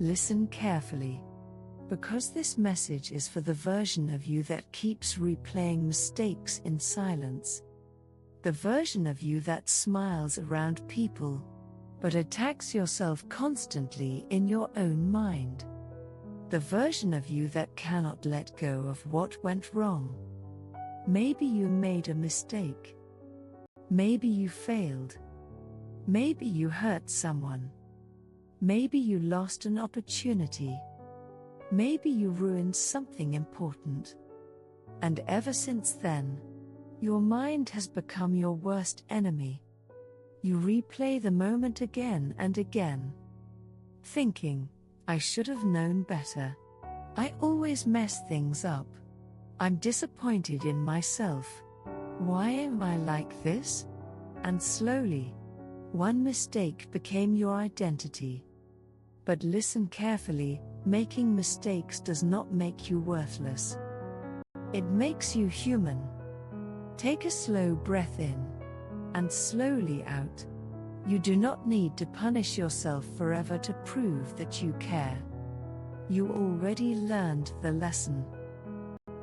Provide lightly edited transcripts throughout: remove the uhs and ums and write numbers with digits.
Listen carefully, because this message is for the version of you that keeps replaying mistakes in silence. The version of you that smiles around people, but attacks yourself constantly in your own mind. The version of you that cannot let go of what went wrong. Maybe you made a mistake. Maybe you failed. Maybe you hurt someone. Maybe you lost an opportunity. Maybe you ruined something important. And ever since then, your mind has become your worst enemy. You replay the moment again and again, thinking, I should have known better. I always mess things up. I'm disappointed in myself. Why am I like this? And slowly, one mistake became your identity. But listen carefully, making mistakes does not make you worthless. It makes you human. Take a slow breath in, and slowly out. You do not need to punish yourself forever to prove that you care. You already learned the lesson.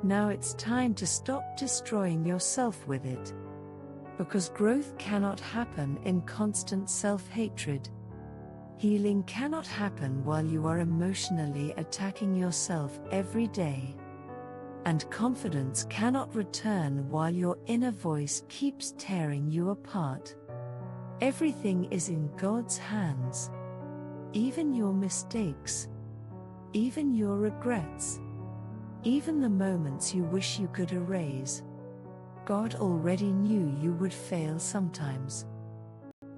Now it's time to stop destroying yourself with it. Because growth cannot happen in constant self-hatred. Healing cannot happen while you are emotionally attacking yourself every day. And confidence cannot return while your inner voice keeps tearing you apart. Everything is in God's hands. Even your mistakes. Even your regrets. Even the moments you wish you could erase. God already knew you would fail sometimes.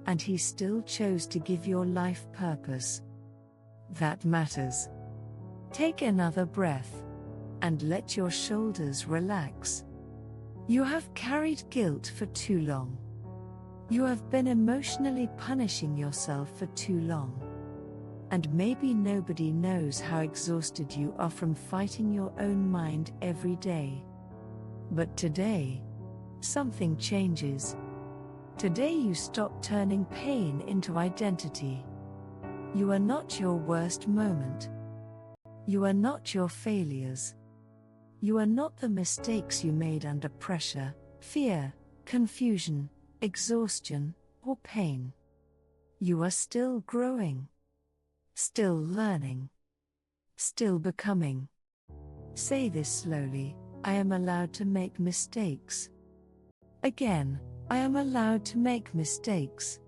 And He still chose to give your life purpose. That matters. Take another breath. And let your shoulders relax. You have carried guilt for too long. You have been emotionally punishing yourself for too long. And maybe nobody knows how exhausted you are from fighting your own mind every day. But today, something changes. Today you stop turning pain into identity. You are not your worst moment. You are not your failures. You are not the mistakes you made under pressure, fear, confusion, exhaustion, or pain. You are still growing. Still learning. Still becoming. Say this slowly, I am allowed to make mistakes. Again, I am allowed to make mistakes.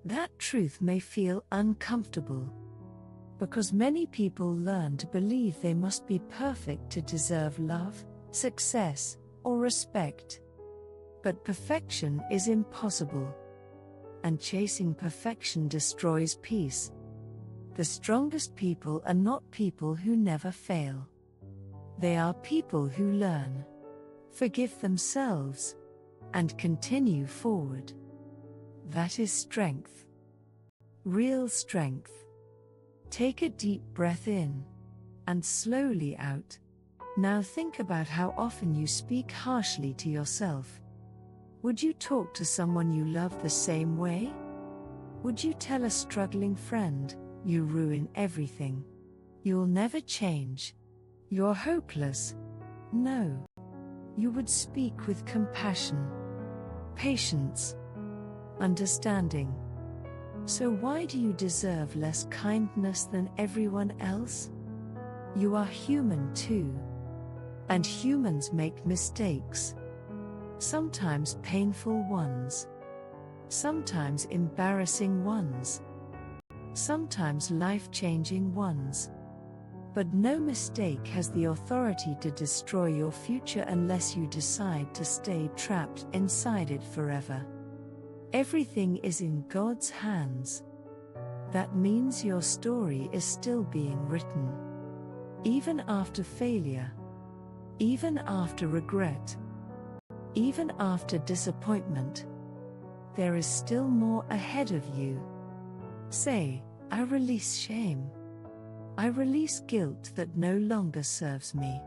That truth may feel uncomfortable. Because many people learn to believe they must be perfect to deserve love, success, or respect. But perfection is impossible. And chasing perfection destroys peace. The strongest people are not people who never fail. They are people who learn, forgive themselves, and continue forward. That is strength. Real strength. Take a deep breath in, and slowly out. Now think about how often you speak harshly to yourself. Would you talk to someone you love the same way? Would you tell a struggling friend, you ruin everything? You'll never change. You're hopeless. No. You would speak with compassion, patience, understanding. So why do you deserve less kindness than everyone else? You are human too. And humans make mistakes. Sometimes painful ones. Sometimes embarrassing ones. Sometimes life-changing ones. But no mistake has the authority to destroy your future unless you decide to stay trapped inside it forever. Everything is in God's hands. That means your story is still being written. Even after failure. Even after regret. Even after disappointment. There is still more ahead of you. Say, I release shame. I release guilt that no longer serves me.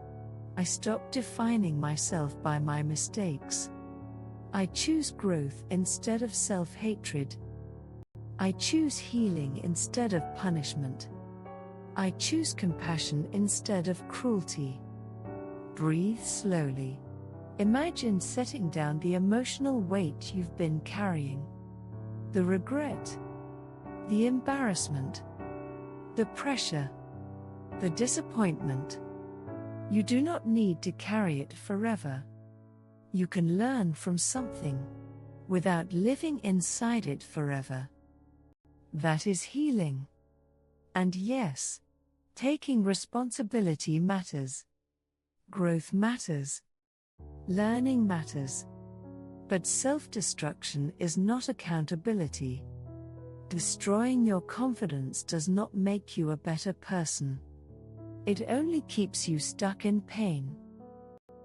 I stop defining myself by my mistakes. I choose growth instead of self-hatred. I choose healing instead of punishment. I choose compassion instead of cruelty. Breathe slowly. Imagine setting down the emotional weight you've been carrying. The regret, the embarrassment, the pressure, the disappointment. You do not need to carry it forever. You can learn from something without living inside it forever. That is healing. And yes, taking responsibility matters. Growth matters. Learning matters. But self-destruction is not accountability. Destroying your confidence does not make you a better person. It only keeps you stuck in pain.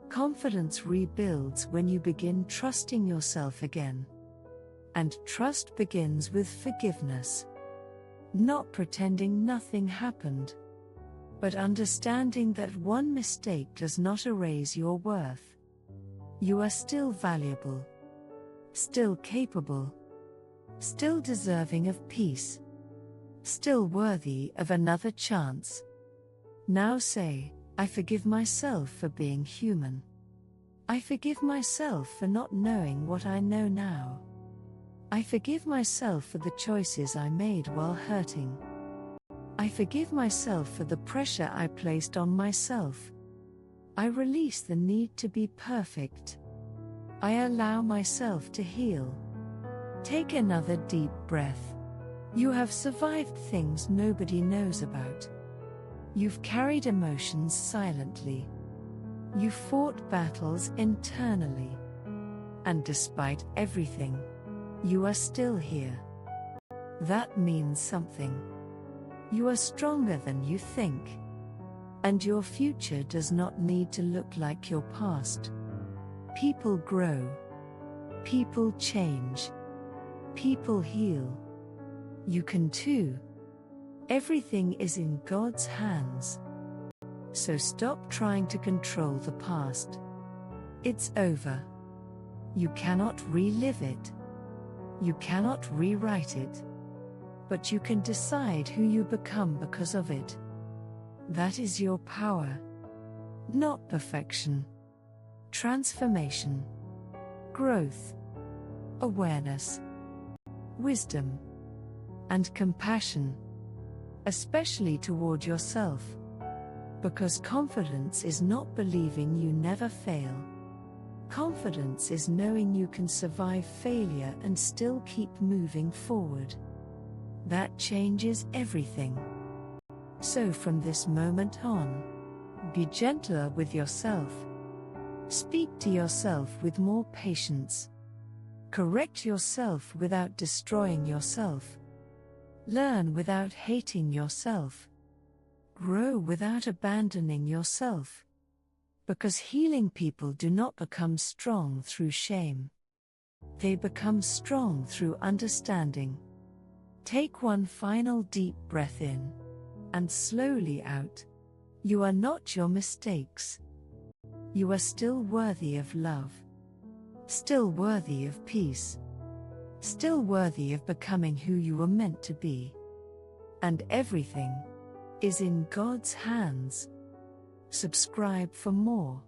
Confidence rebuilds when you begin trusting yourself again. And trust begins with forgiveness. Not pretending nothing happened, but understanding that one mistake does not erase your worth. You are still valuable, still capable, still deserving of peace, still worthy of another chance. Now say, I forgive myself for being human. I forgive myself for not knowing what I know now. I forgive myself for the choices I made while hurting. I forgive myself for the pressure I placed on myself. I release the need to be perfect. I allow myself to heal. Take another deep breath. You have survived things nobody knows about. You've carried emotions silently. You fought battles internally. And despite everything, you are still here. That means something. You are stronger than you think. And your future does not need to look like your past. People grow. People change. People heal. You can too. Everything is in God's hands. So stop trying to control the past. It's over. You cannot relive it. You cannot rewrite it. But you can decide who you become because of it. That is your power. Not perfection. Transformation. Growth. Awareness. Wisdom. And compassion. Especially toward yourself. Because confidence is not believing you never fail. Confidence is knowing you can survive failure and still keep moving forward. That changes everything. So from this moment on, be gentler with yourself. Speak to yourself with more patience. Correct yourself without destroying yourself. Learn without hating yourself. Grow without abandoning yourself. Because healing people do not become strong through shame. They become strong through understanding. Take one final deep breath in. And slowly out. You are not your mistakes. You are still worthy of love. Still worthy of peace. Still worthy of becoming who you were meant to be. And everything is in God's hands. Subscribe for more.